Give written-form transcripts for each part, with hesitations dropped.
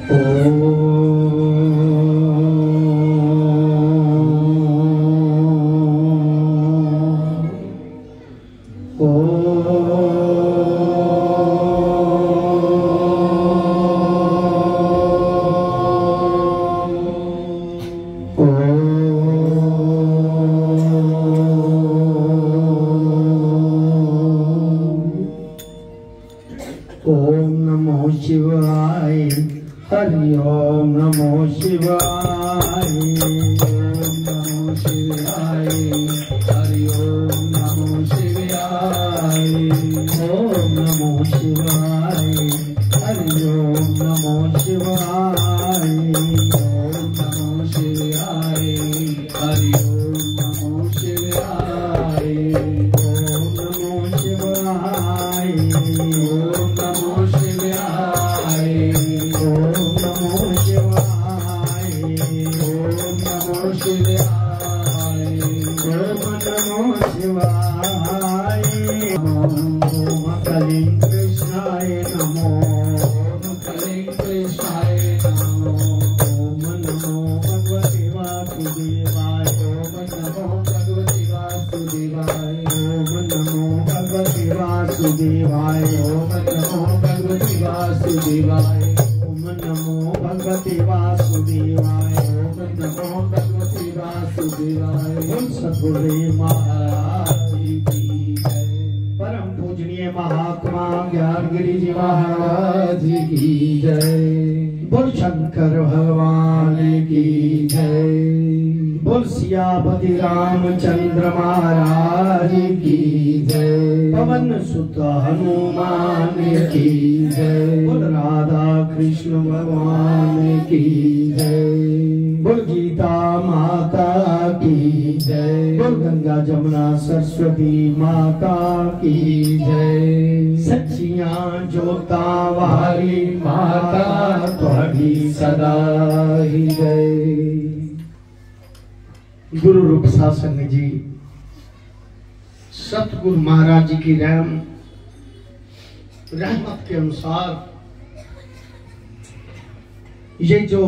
ओम नमो शिवाय। हरि ओम नमो शिवाय। ओम नमो शिवाय। हरि ओम नमो शिवाय। ओम नमो शिवाय। हरि ओम नमो शिवाय। ओम नमो शिवाय। हरि ओम नमो शिवाय। ओम नमो शिवाय। ओम नमो शिवाय। ओम नमो शिवाय। ओम नमो शिवाय। ओम नमो शिवाय। ओम कलिं कृष्णाय नमो। ओम कलिं कृष्णाय नमो। ओम नमो भगवते वासुदेवाय। ओम नमो भगवते वासुदेवाय। ओम नमो भगवते वासुदेवाय। ओम नमो भगवते वासुदेवाय। ओम नमो भगवते वासुदेवाय। ओम नमो भगवते वासुदेवाय। ओम सतगुरुदेव महाराज की जय। परम पूजनीय महात्मा ज्ञानगिरि जी महाराज की जय। बोल शंकर भगवान की जय। बोल सियापति रामचंद्र महाराज की जय। पवन सुत हनुमान की जय। बोल राधा कृष्ण भगवान की जय। बोल गीता माता की जय। बोल गंगा जमुना सरस्वती माता की जय। सच्चियां जोता वाली माता तुम्हारी सदा ही जय। गुरु रूप शासन जी सतगुरु महाराज जी की रहमत के अनुसार ये जो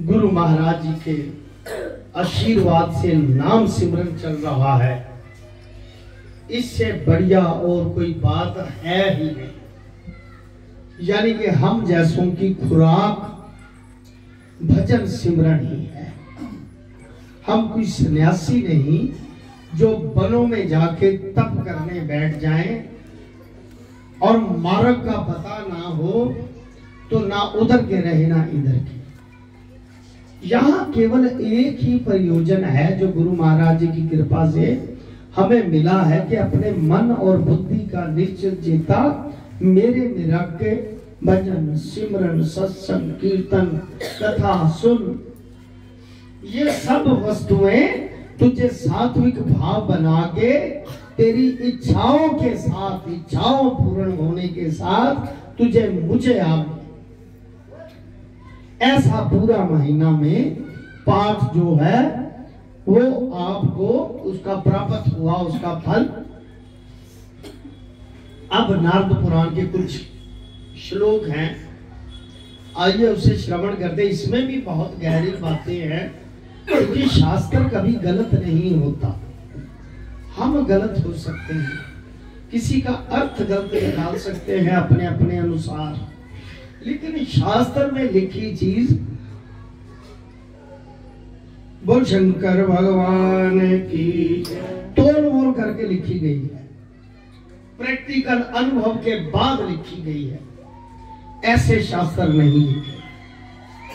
गुरु महाराज जी के आशीर्वाद से नाम सिमरन चल रहा है, इससे बढ़िया और कोई बात है ही नहीं। यानी कि हम जैसों की खुराक भजन सिमरन ही है। हम कोई सन्यासी नहीं जो वनों में जाके तप करने बैठ जाएं और मार्ग का पता ना हो तो ना उधर के रहे ना इधर के। यहाँ केवल एक ही प्रयोजन है जो गुरु महाराज जी की कृपा से हमें मिला है कि अपने मन और बुद्धि का निश्चित चेता मेरे में रख के भजन सिमरन सत्संग कीर्तन कथा सुन, ये सब वस्तुएं तुझे सात्विक भाव बना के तेरी इच्छाओं के साथ, इच्छाओं पूर्ण होने के साथ तुझे मुझे आप ऐसा पूरा महीना में पाठ जो है वो आपको उसका प्राप्त हुआ, उसका फल। अब नारद पुराण के कुछ श्लोक हैं, आइए उसे श्रवण करते। इसमें भी बहुत गहरी बातें हैं क्योंकि शास्त्र कभी गलत नहीं होता। हम गलत हो सकते हैं, किसी का अर्थ गलत निकाल सकते हैं अपने अपने अनुसार, लेकिन शास्त्र में लिखी चीज बोल शंकर भगवान की तोड़ मोड़ करके लिखी गई है, प्रैक्टिकल अनुभव के बाद लिखी गई है। ऐसे शास्त्र नहीं लिखे।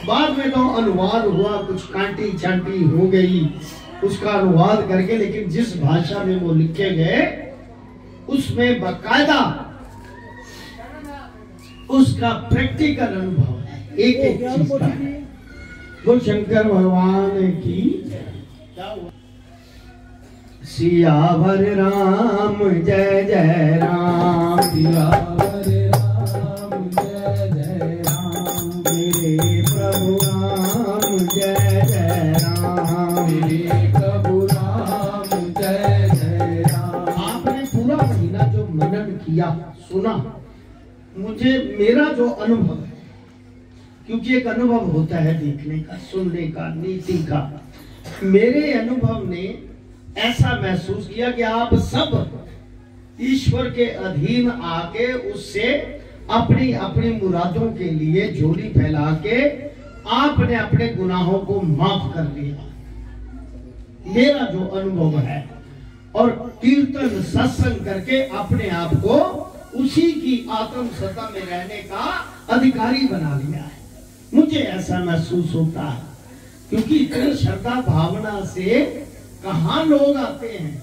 बाद में तो अनुवाद हुआ, कुछ कांटी छांटी हो गई उसका अनुवाद करके, लेकिन जिस भाषा में वो लिखे गए उसमें बाकायदा उसका प्रैक्टिकल अनुभव है, एक एक चीज का है। बोल शंकर भगवान की सियावर राम जय जय राम। सियावर राम जय जय राम। मेरे प्रभु राम जय जय राम। मेरे प्रभु राम जय जय राम। आपने पूरा महीना जो मनन किया, सुना, मुझे मेरा जो अनुभव है क्योंकि एक अनुभव होता है देखने का, सुनने का, नीति का। मेरे अनुभव ने ऐसा महसूस किया कि आप सब ईश्वर के अधीन आके उससे अपनी अपनी मुरादों के लिए झोली फैला के आपने अपने गुनाहों को माफ कर लिया। मेरा जो अनुभव है, और कीर्तन सत्संग करके अपने आप को उसी की आत्म सत्ता में रहने का अधिकारी बना लिया है। मुझे ऐसा महसूस होता है, क्योंकि इतनी श्रद्धा भावना से कहां लोग आते हैं,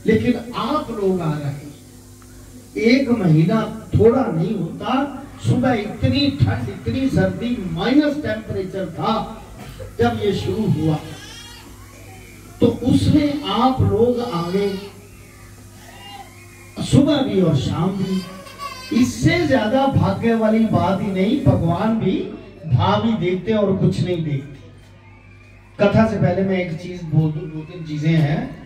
लेकिन आप लोग आ रहे हैं। एक महीना थोड़ा नहीं होता, सुबह इतनी ठंड, इतनी सर्दी, माइनस टेम्परेचर था जब ये शुरू हुआ, तो उसमें आप लोग आए सुबह भी और शाम भी। इससे ज्यादा भाग्य वाली बात ही नहीं। भगवान भी भाव ही देखते और कुछ नहीं देखते। कथा से पहले मैं एक चीज बोल दूं, 2-3 चीजें हैं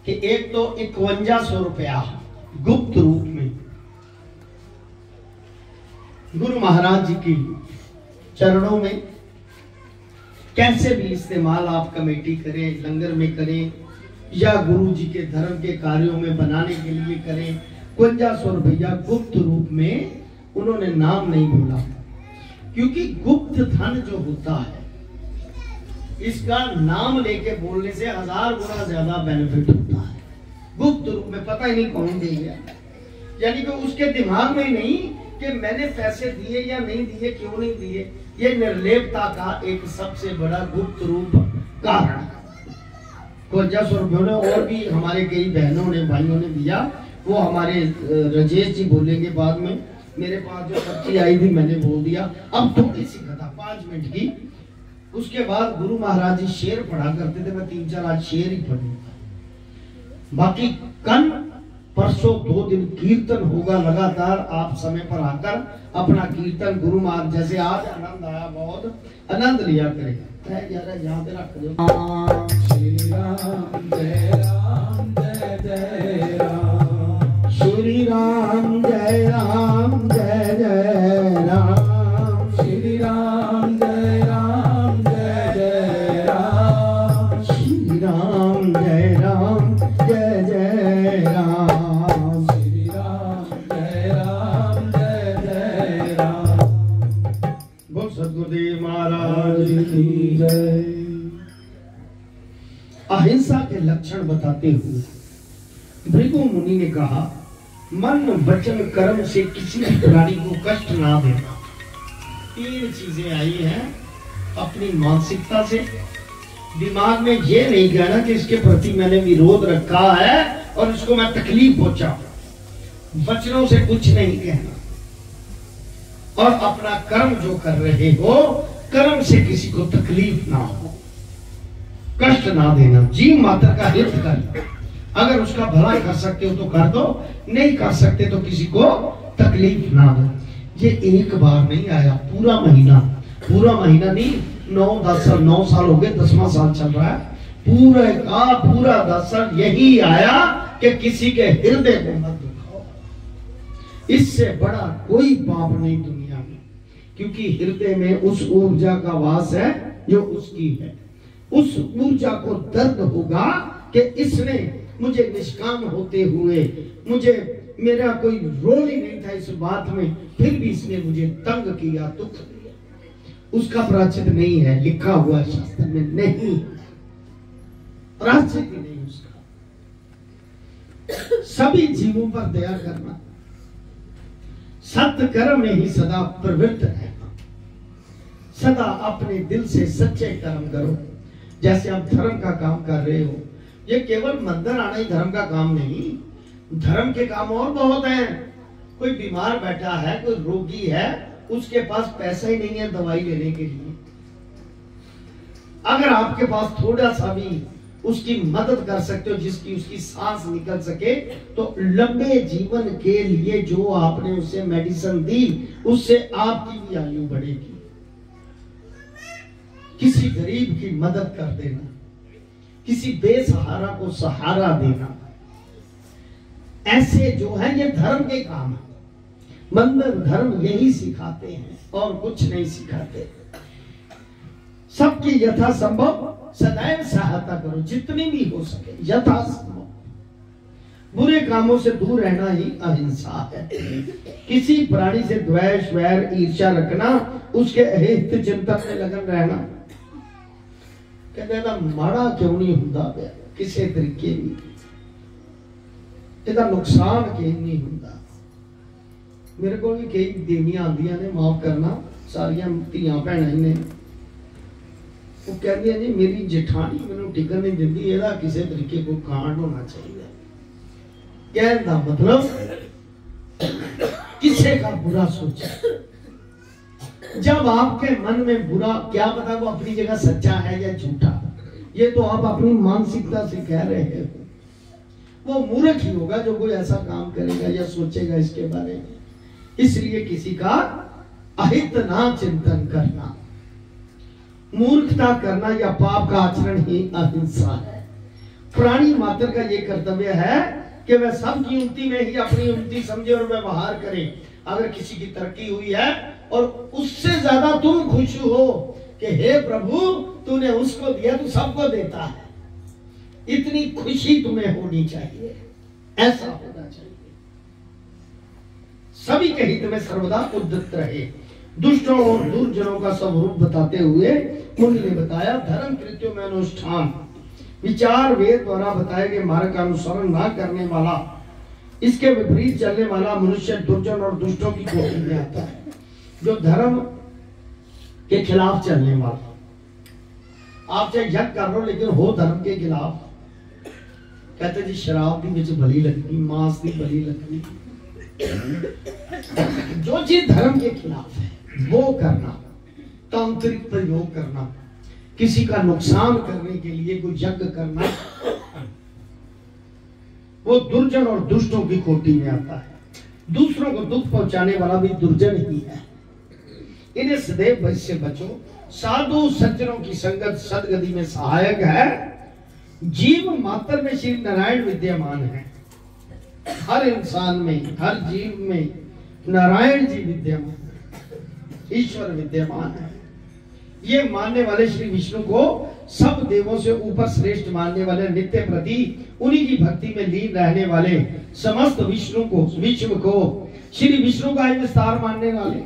कि एक तो 5100 रुपया गुप्त रूप में गुरु महाराज जी की चरणों में कैसे भी इस्तेमाल आप कमेटी करें, लंगर में करें या गुरु जी के धर्म के कार्यों में बनाने के लिए करें, 5100 रुपया गुप्त रूप में उन्होंने नाम नहीं बोला, क्योंकि गुप्त धन जो होता है इसका नाम लेके बोलने से 1000 गुना ज्यादा बेनिफिट होता है। गुप्त रूप में पता ही नहीं कौन दे गया, यानी कि उसके दिमाग में नहीं कि मैंने पैसे दिए या नहीं दिए, क्यों नहीं दिए। ये निर्लेपता का एक सबसे बड़ा गुप्त रूप कारण। 5100 रुपयों ने और भी हमारे कई बहनों ने, भाइयों ने दिया। वो हमारे राजेश जी बोलेंगे बाद में। मेरे पास जो पर्ची आई थी मैंने बोल दिया। अब थोड़ी सी कथा 5 मिनट की। उसके बाद गुरु महाराज जी शेर पढ़ा करते थे, मैं 3-4 आज शेर ही पढ़ूंगा। बाकी कल परसों 2 दिन कीर्तन होगा लगातार। आप समय पर आकर अपना कीर्तन गुरु महाराज, जैसे आज आनंद आया, बहुत आनंद लिया करेगा। यहाँ पे रख दो। श्री राम जय राम जय जय राम, श्री राम जय राम जय जय राम, श्री राम जय राम जय जय राम, श्री राम जय राम जय जय राम, श्री राम जय राम जय जय राम। बोल सद्गुरुदेव महाराज की जय। अहिंसा के लक्षण बताते हुए भृगु मुनि ने कहा, मन वचन कर्म से किसी भी प्राणी को कष्ट ना देना। 3 चीजें आई हैं अपनी मानसिकता से। दिमाग में ये नहीं कहना कि इसके प्रति मैंने विरोध रखा है और इसको मैं तकलीफ पहुंचाऊं। वचनों से कुछ नहीं कहना, और अपना कर्म जो कर रहे हो, कर्म से किसी को तकलीफ ना हो, कष्ट ना देना। जीव मात्र का हित कर। अगर उसका भला कर सकते हो तो कर दो, नहीं कर सकते तो किसी को तकलीफ ना दो। ये एक बार नहीं आया, पूरा महीना नहीं, 9 साल हो गए, 10वां साल चल रहा है। पूरा 10 साल यही आया कि किसी के हृदय को मत दुखाओ। इससे बड़ा कोई पाप नहीं दुनिया में, क्योंकि हृदय में उस ऊर्जा का वास है जो उसकी है। उस ऊर्जा को दर्द होगा कि इसने मुझे निष्काम होते हुए, मेरा कोई रोल ही नहीं था इस बात में, फिर भी इसने मुझे तंग किया, दुख दिया। उसका प्रायश्चित नहीं है, लिखा हुआ शास्त्र में नहीं, प्रायश्चित ही नहीं उसका। सभी जीवों पर दया करना, सत्य कर्म में ही सदा प्रवृत्त रहना। सदा अपने दिल से सच्चे कर्म करो। जैसे आप धर्म का काम कर रहे हो, ये केवल मंदिर आना ही धर्म का काम नहीं, धर्म के काम और बहुत हैं। कोई बीमार बैठा है, कोई रोगी है, उसके पास पैसा ही नहीं है दवाई लेने के लिए। अगर आपके पास थोड़ा सा भी उसकी मदद कर सकते हो, जिसकी उसकी सांस निकल सके, तो लंबे जीवन के लिए जो आपने उसे मेडिसिन दी, उससे आपकी भी आयु बढ़ेगी। किसी गरीब की मदद कर देना, किसी बेसहारा को सहारा देना, ऐसे जो है ये धर्म के काम है। मंदिर धर्म यही सिखाते हैं और कुछ नहीं सिखाते। सबकी यथासंभव सदैव सहायता करो, जितनी भी हो सके यथासंभव। बुरे कामों से दूर रहना ही अहिंसा है। किसी प्राणी से द्वेष, वैर, ईर्ष्या रखना, उसके हित चिंतन में लगन रहना, कहते माड़ा क्यों नहीं हुंदा पिया किसी तरीके भी, ਇਹਦਾ नुकसान क्यों नहीं हुंदा। मेरे को भी कई देवियां आंदियां ने, माफ करना सारियां धियां भैणां ने, वो कहदियां जी मेरी जेठानी मैनू टिकन नहीं दिंदी, ਇਹਦਾ किसी तरीके को कांड होना चाहिए। कहने का मतलब किसी का बुरा सोचा। जब आपके मन में बुरा, क्या पता वो अपनी जगह सच्चा है या झूठा, ये तो आप अपनी मानसिकता से कह रहे हैं। वो मूर्ख ही होगा जो कोई ऐसा काम करेगा या सोचेगा इसके बारे में। इसलिए किसी का अहित ना चिंतन करना, मूर्खता करना या पाप का आचरण ही अहिंसा है। प्राणी मात्र का ये कर्तव्य है कि वह सबकी उन्नति में ही अपनी उन्नति समझे और व्यवहार करे। अगर किसी की तरक्की हुई है और उससे ज्यादा तुम खुश हो कि हे प्रभु तूने उसको दिया, तू सबको देता है, इतनी खुशी तुम्हें होनी चाहिए, ऐसा होना चाहिए। सभी के हित में सर्वदा उद्यत रहे। दुष्टों और दुर्जनों का स्वरूप बताते हुए मुनि ने बताया, धर्म कृत्यों में अनुष्ठान, विचार वेद द्वारा बताए गए मार्ग का अनुसरण न करने वाला, इसके विपरीत चलने वाला मनुष्य दुर्जन और दुष्टों की कोटि में आता है। जो धर्म के खिलाफ चलने वाला, आप चाहे यज्ञ कर लो लेकिन हो धर्म के खिलाफ, कहते जी शराब दी विच भली लगनी, मांस दी भली लगनी, जो चीज धर्म के खिलाफ है वो करना, तांत्रिक प्रयोग करना, किसी का नुकसान करने के लिए कोई यज्ञ करना, वो दुर्जन और दुष्टों की कोटि में आता है। दूसरों को दुख पहुंचाने वाला भी दुर्जन ही है। इन्हें सदैव भय से बचो। साधु सज्जनों की संगत सदगति में सहायक है। जीव मात्र में श्री नारायण विद्यमान है। हर इंसान में, हर जीव में नारायण जी विद्यमान है, ईश्वर विद्यमान है। ये मानने वाले श्री विष्णु को सब देवों से ऊपर श्रेष्ठ मानने वाले, नित्य प्रति उन्हीं की भक्ति में लीन रहने वाले, समस्त विष्णु को श्री विष्णु का विस्तार मानने वाले,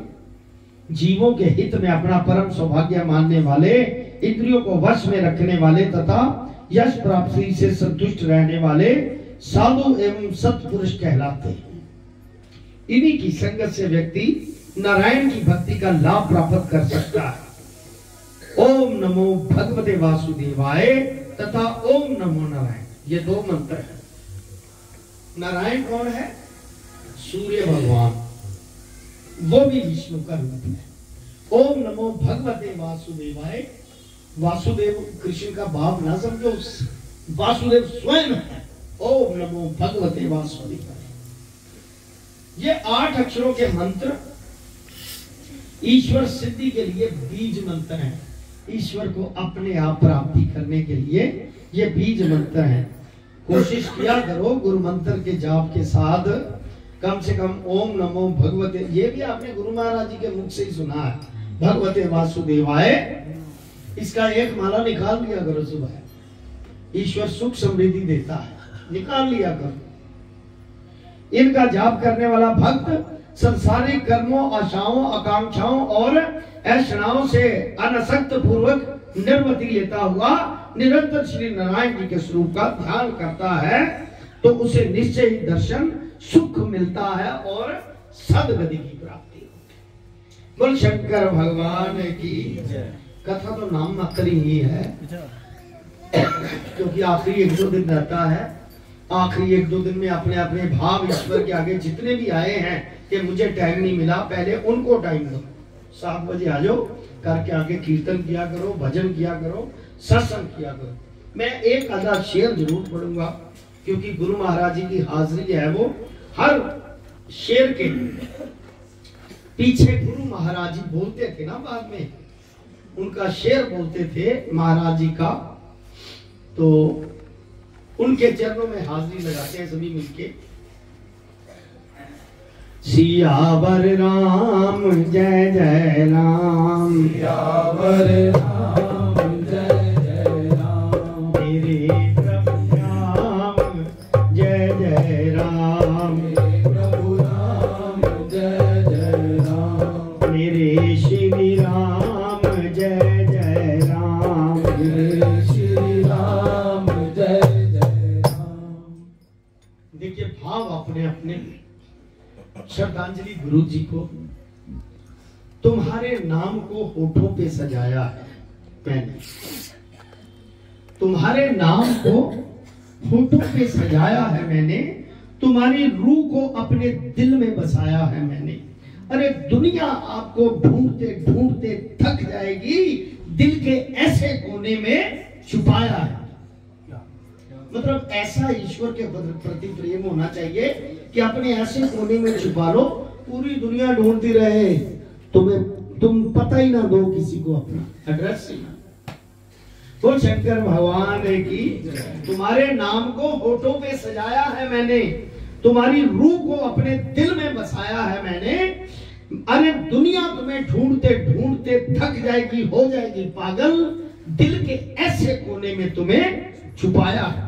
जीवों के हित में अपना परम सौभाग्य मानने वाले, इंद्रियों को वश में रखने वाले तथा यश प्राप्ति से संतुष्ट रहने वाले साधु एवं सत्पुरुष कहलाते हैं। इन्हीं की संगत से व्यक्ति नारायण की भक्ति का लाभ प्राप्त कर सकता है। ओम नमो भगवते वासुदेवाय तथा ओम नमो नारायण, ये दो मंत्र हैं। नारायण कौन है? सूर्य भगवान, वो भी विष्णु का रूप है। ओम नमो भगवते वासुदेवाय, वासुदेव कृष्ण का भाव ना समझो, वासुदेव स्वयं है। ओम नमो भगवते वासुदेवाय, ये 8 अक्षरों के मंत्र ईश्वर सिद्धि के लिए बीज मंत्र हैं। ईश्वर को अपने आप प्राप्ति करने के लिए ये बीज मंत्र हैं। कोशिश किया करो गुरु मंत्र के जाप के साथ कम से कम ओम नमो भगवते, ये भी आपने गुरु महाराज जी के मुख से ही सुना है, भगवते वासुदेवाय, इसका एक माला निकाल लिया करो सुबह। ईश्वर सुख समृद्धि देता है, निकाल लिया करो। इनका जाप करने वाला भक्त संसारिक कर्मों, आशाओं, आकांक्षाओं और ऐषणाओं से अनासक्त पूर्वक निर्वृत्ति लेता हुआ निरंतर श्री नारायण जी के स्वरूप का ध्यान करता है तो उसे निश्चय ही दर्शन सुख मिलता है और सदगति की प्राप्ति होती है। बोल शंकर भगवान की। कथा तो नाम मात्र ही है क्योंकि आखिरी 1-2 दिन रहता है। आखिरी 1-2 दिन में अपने अपने भाव ईश्वर के आगे जितने भी आए हैं कि मुझे टाइम नहीं मिला, पहले उनको टाइम दो। 7 बजे आ जाओ, करके आगे कीर्तन किया करो, भजन किया करो, सत्संग किया करो। मैं एक आधा शेर जरूर पढ़ूंगा क्योंकि गुरु महाराज जी की हाजिरी है, वो हर शेर के पीछे गुरु महाराज जी बोलते थे ना, बाद में उनका शेर बोलते थे महाराज जी का, तो उनके चरणों में हाजिरी लगाते हैं सभी मिलके। सियावर राम जय जय राम, सियावर राम जय जय राम, मेरे प्रभु राम जय जय राम, मेरे प्रभु राम जय जय राम, मेरे श्री राम जय जय राम, मेरे श्री राम जय जय राम। देखिए भाव अपने अपने। श्रद्धांजलि गुरु जी को, तुम्हारे नाम को होठों पे सजाया है मैंने, तुम्हारे नाम को होठों पे सजाया है मैंने, तुम्हारी रूह को अपने दिल में बसाया है मैंने। अरे दुनिया आपको ढूंढते ढूंढते थक जाएगी, दिल के ऐसे कोने में छुपाया है। मतलब ऐसा ईश्वर के प्रति प्रेम होना चाहिए कि अपने ऐसे कोने में छुपा लो, पूरी दुनिया ढूंढती रहे, तुम पता ही ना दो किसी को अपना एड्रेस ही ना। तो शंकर भगवान की, तुम्हारे नाम को होठों पे सजाया है मैंने, तुम्हारी रूह को अपने दिल में बसाया है मैंने। अरे दुनिया तुम्हें ढूंढते ढूंढते थक जाएगी, हो जाएगी पागल, दिल के ऐसे कोने में तुम्हें छुपाया है।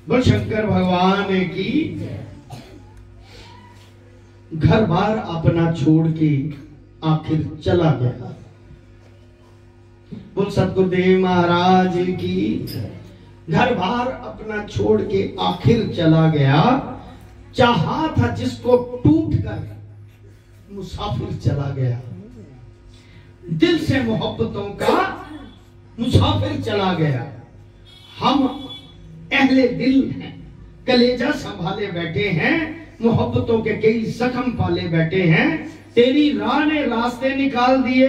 बोल शंकर भगवान की। घर बार अपना छोड़ के आखिर चला गया। बोल सतगुरुदेव महाराज की। घर बार अपना छोड़ के आखिर चला गया, चाहा था जिसको टूट कर मुसाफिर चला गया। दिल से मोहब्बतों का मुसाफिर चला गया। हम अहले दिल हैं, कलेजा संभाले बैठे हैं, मोहब्बतों के कई जख्म पाले बैठे हैं। तेरी राह ने रास्ते निकाल दिए,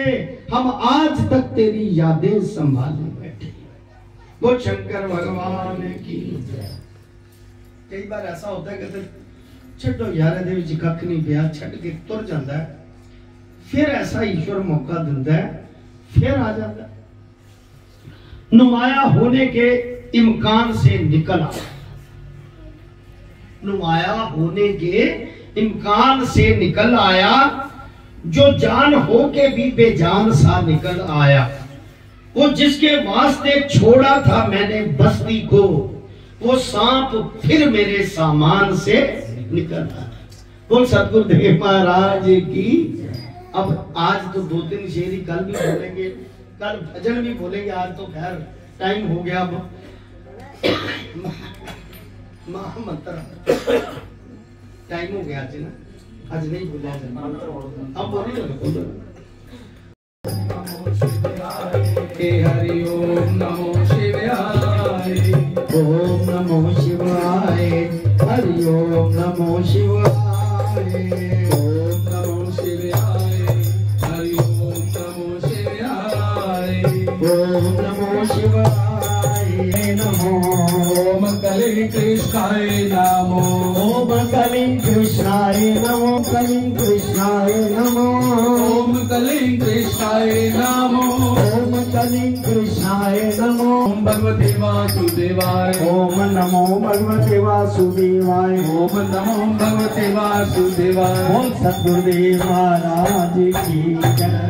हम आज तक तेरी यादें संभाले बैठे। वो शंकर भगवान की। कई बार ऐसा होता है कहते छो यार देव जी कख नहीं पिया, छड़ के तुर जाता है, फिर ऐसा ईश्वर मौका देता है, फिर आ जाता है। नुमाया होने के इम्कान से निकल आया, नुमाया होने के इम्कान से निकल आया, जो जान हो के भी बेजान सा निकल आया। वो जिसके वास्ते छोड़ा था मैंने बस्ती को, वो सांप फिर मेरे सामान से निकल आया। बोल सतगुरुदेव महाराज की। अब आज तो 2-3 शेर ही कल भी बोलेंगे, कल भजन भी बोलेंगे, आज तो खैर टाइम हो गया। महामंत्र टाइम हो गया आज ना, आज नहीं बोला अब बोलो। हरि ओम नमो शिवाय, ओम नमो शिवाय, हरि ओम नमो शिवाय, ओम नमो शिवाय, हरि ओम नमो शिवाय, ओम नमो शिवाय नमो। ओम कलिं कृष्णाय नमो, ओम कलिं कृष्णाय नमो, कलिं कृष्णाय नमो, ओम कलिं कृष्णाय नमो, ओम कलिं कृष्णाय नमो। ओम भगवते वासुदेवाय, ओम नमो भगवते वासुदेवाय, ओम नमो भगवते वासुदेवाय। बोल सतगुरुदेव महाराज की जय।